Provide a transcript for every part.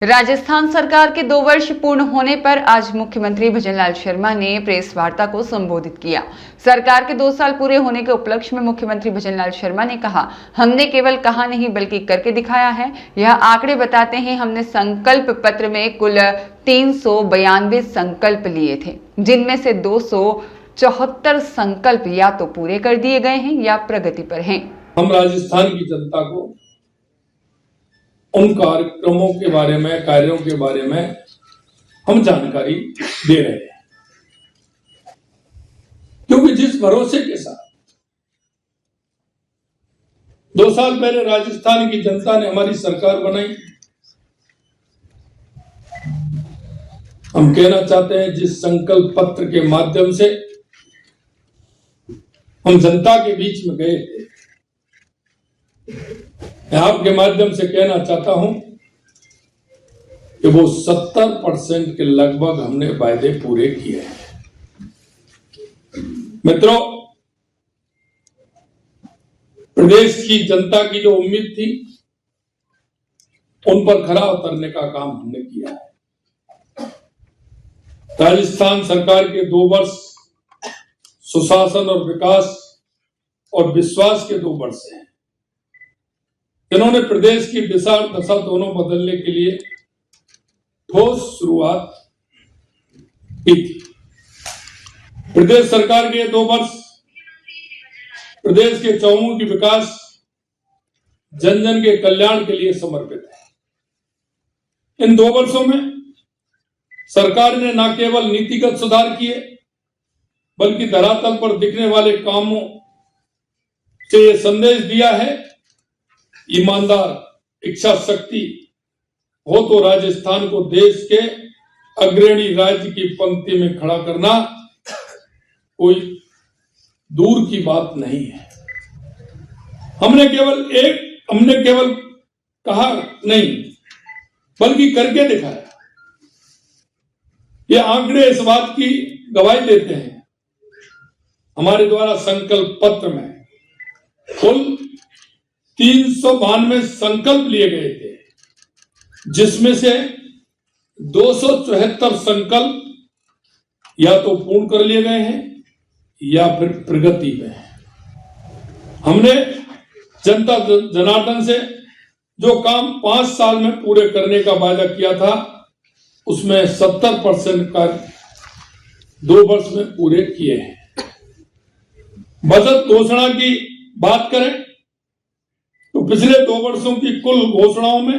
राजस्थान सरकार के 2 वर्ष पूर्ण होने पर आज मुख्यमंत्री भजनलाल शर्मा ने प्रेस वार्ता को संबोधित किया। सरकार के 2 साल पूरे होने के उपलक्ष्य में मुख्यमंत्री भजनलाल शर्मा ने कहा, हमने केवल कहा नहीं बल्कि करके दिखाया है। यह आंकड़े बताते हैं। हमने संकल्प पत्र में कुल 392 संकल्प लिए थे, जिनमें से 274 संकल्प या तो पूरे कर दिए गए हैं या प्रगति पर हैं। हम राजस्थान की जनता को उन कार्यक्रमों के बारे में, कार्यों के बारे में हम जानकारी दे रहे हैं, क्योंकि जिस भरोसे के साथ 2 साल पहले राजस्थान की जनता ने हमारी सरकार बनाई, हम कहना चाहते हैं जिस संकल्प पत्र के माध्यम से हम जनता के बीच में गए थे, मैं आपके माध्यम से कहना चाहता हूं कि वो 70% के लगभग हमने वायदे पूरे किए हैं। मित्रों, प्रदेश की जनता की जो उम्मीद थी, उन पर खरा उतरने का काम हमने किया है। राजस्थान सरकार के 2 वर्ष सुशासन और विकास और विश्वास के 2 वर्ष हैं, जिन्होंने प्रदेश की दिशा दशा दोनों बदलने के लिए ठोस शुरुआत की थी। प्रदेश सरकार के 2 वर्ष प्रदेश के चौमुखी विकास, जन जन के कल्याण के लिए समर्पित है। इन 2 वर्षों में सरकार ने न केवल नीतिगत सुधार किए, बल्कि धरातल पर दिखने वाले कामों से यह संदेश दिया है, ईमानदार, इच्छा शक्ति हो तो राजस्थान को देश के अग्रणी राज्य की पंक्ति में खड़ा करना कोई दूर की बात नहीं है। हमने केवल कहा नहीं, बल्कि करके दिखाया। ये आंकड़े इस बात की गवाही देते हैं। हमारे द्वारा संकल्प पत्र में कुल 392 संकल्प लिए गए थे, जिसमें से 274 संकल्प या तो पूर्ण कर लिए गए हैं या फिर प्रगति में हैं। हमने जनता जनार्दन से जो काम 5 साल में पूरे करने का वादा किया था, उसमें 70% का 2 वर्ष में पूरे किए हैं। बजट घोषणा की बात करें तो पिछले 2 वर्षों की कुल घोषणाओं में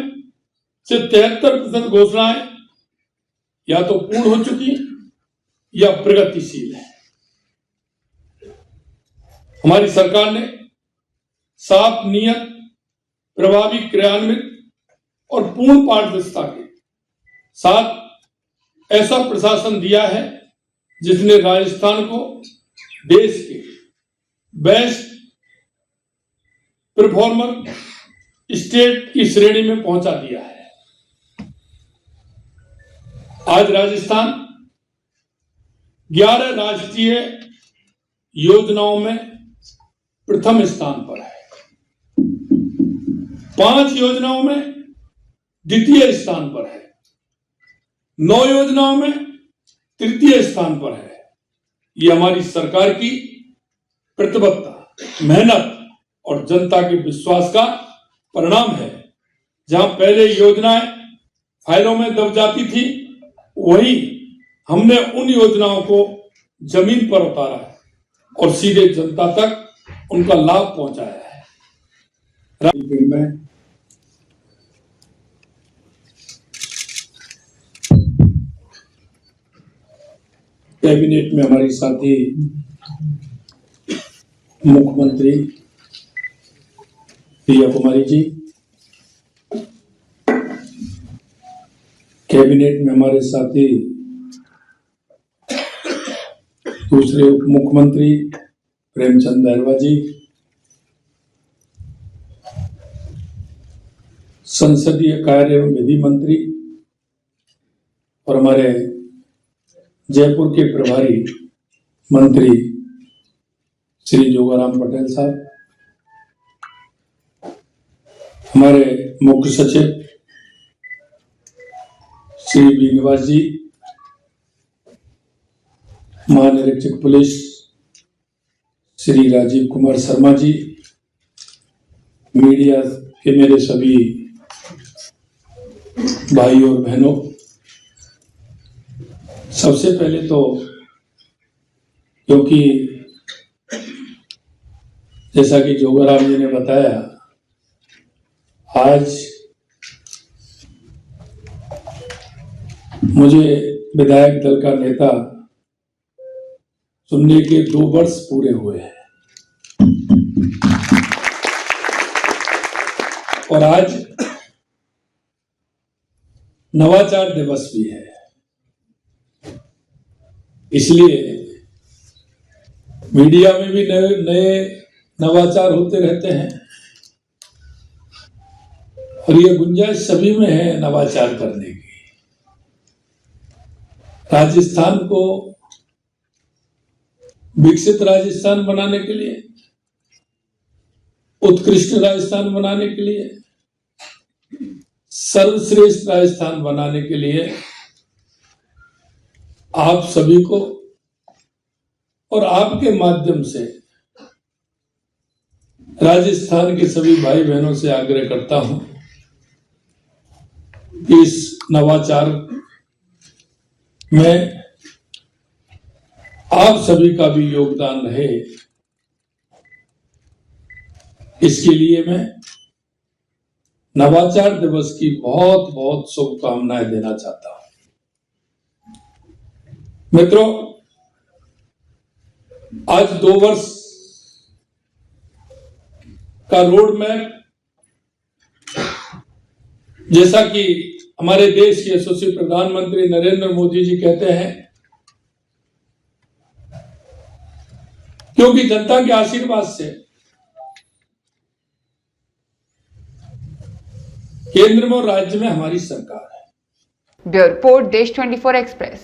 से 73% घोषणाएं या तो पूर्ण हो चुकी या प्रगतिशील है। हमारी सरकार ने साफ नियत, प्रभावी क्रियान्वित और पूर्ण पारदर्शिता के साथ ऐसा प्रशासन दिया है, जिसने राजस्थान को देश के बेस्ट परफॉर्मर स्टेट की श्रेणी में पहुंचा दिया है। आज राजस्थान 11 राष्ट्रीय योजनाओं में प्रथम स्थान पर है, 5 योजनाओं में द्वितीय स्थान पर है, 9 योजनाओं में तृतीय स्थान पर है। ये हमारी सरकार की प्रतिबद्धता, मेहनत और जनता के विश्वास का परिणाम है। जहां पहले योजनाएं फाइलों में दब जाती थी, वहीं हमने उन योजनाओं को जमीन पर उतारा है और सीधे जनता तक उनका लाभ पहुंचाया है। कैबिनेट में हमारी साथी मुख्यमंत्री प्रिया कुमारी जी, कैबिनेट में हमारे साथी दूसरे उप मुख्यमंत्री प्रेमचंद बैरवा जी, संसदीय कार्य एवं विधि मंत्री और हमारे जयपुर के प्रभारी मंत्री श्री जोगाराम पटेल साहब, हमारे मुख्य सचिव श्री बीनवास जी, महानिरीक्षक पुलिस श्री राजीव कुमार शर्मा जी, मीडिया के मेरे सभी भाई और बहनों, सबसे पहले तो क्योंकि जैसा कि जोगाराम जी ने बताया, आज मुझे विधायक दल का नेता चुनने के 2 वर्ष पूरे हुए हैं और आज नवाचार दिवस भी है। इसलिए मीडिया में भी नए नवाचार होते रहते हैं और ये गुंजाइश सभी में है नवाचार करने की। राजस्थान को विकसित राजस्थान बनाने के लिए, उत्कृष्ट राजस्थान बनाने के लिए, सर्वश्रेष्ठ राजस्थान बनाने के लिए आप सभी को और आपके माध्यम से राजस्थान के सभी भाई बहनों से आग्रह करता हूं कि इस नवाचार में आप सभी का भी योगदान रहे। इसके लिए मैं नवाचार दिवस की बहुत बहुत शुभकामनाएं देना चाहता हूं। मित्रों, आज 2 वर्ष का रोड मैप, जैसा कि हमारे देश के यशस्वी प्रधानमंत्री नरेंद्र मोदी जी कहते हैं, क्योंकि जनता के आशीर्वाद से केंद्र में और राज्य में हमारी सरकार है। ब्यूरो रिपोर्ट, देश 24 एक्सप्रेस।